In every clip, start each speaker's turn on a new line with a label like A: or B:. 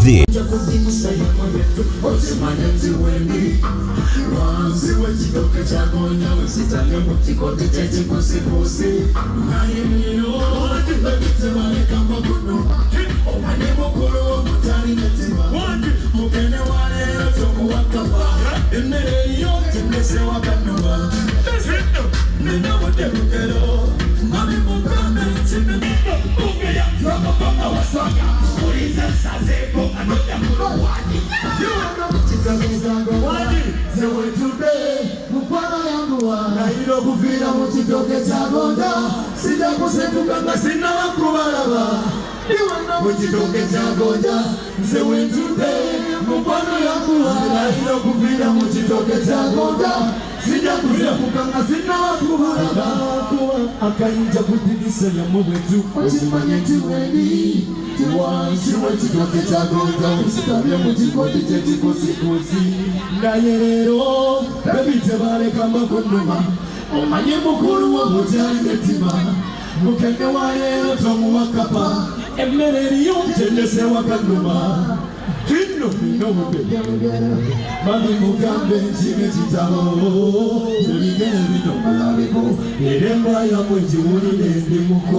A: TV.
B: Akanja kudinisa ya mwetu Ochimanye tuweni Tuwa chitoke chagonga Usitavya mujikote chetiko sikuzi Ndaye rero Bebite vale kamba kondoma Omanye mukuru wa mujari netima Mukende wa rero tomu wakapa Emereri yonjendese wakanduma Kino mino mube Mami mukambe nchime chitabo Uligene mino malabibo Iremba ya mweji uni nende muko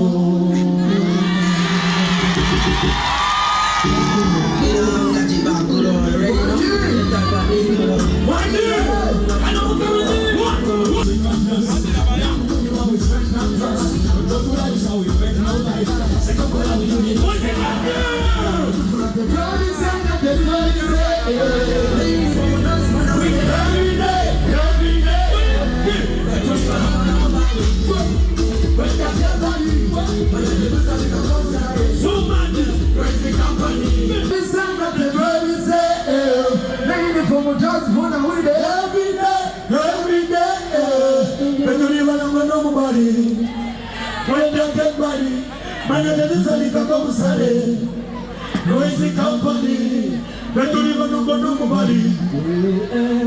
B: Noisy company, but you even know nobody.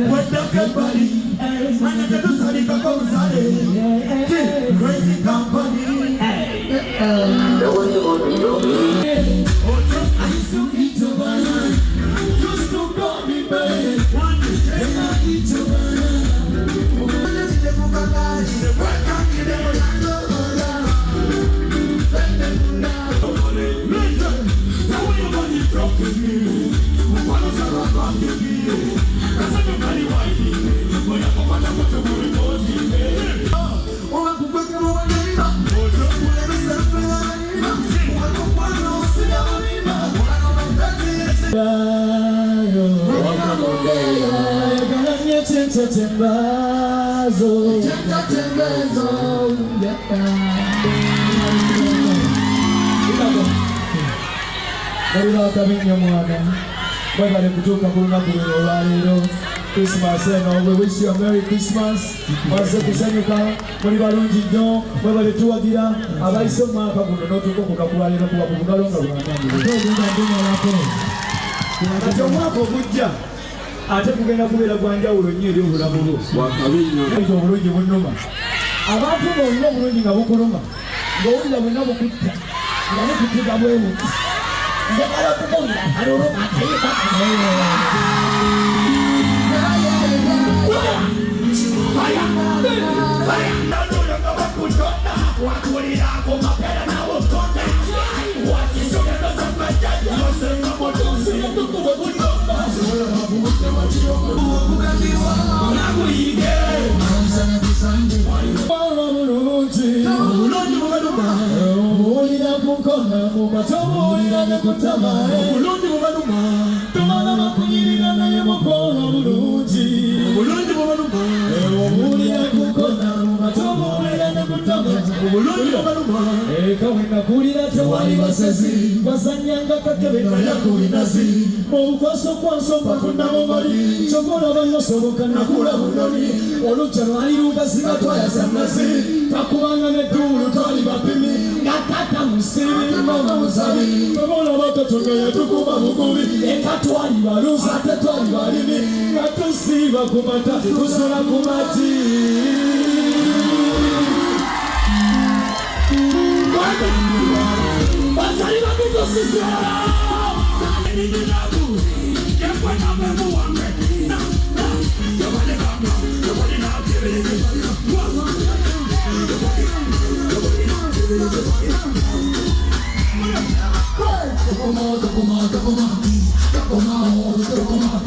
B: What the company, and I get to study Noisy company. I used to eat your banana. Used to call me baby. One day I eat your banana. Christmas and we wish you a Merry Christmas. Once kusanyuka muri balungi nnyo mwebale tuwagira abayisoma kabuno n'otukokuka kubalira kuba kubugalonga ate omwaka ogujja ate kugenda kubeera gwa njawulo nnyo eri obulamu bwo obulungi bunnuma abantu bonna obulungi nga bukuluma ng'owulira bwenna bukutta nga bukuttiga bwebuti njagala okukowulira kaloloma Kawena kulira tewali basezi basanyanga kakebe kaya kulinazi obukwaso kwaso bakunda mobali chokola banyosoboka nakula bunoni oluchano aliruka sigatwaya sanazi takubanga nedulu twali bapimi ngatata musiri mama musabi babola batotonga yatukuba mukubi ekatwali baluza tetwali balimi ngatusiba kumata kusula kumati Batali la Come on,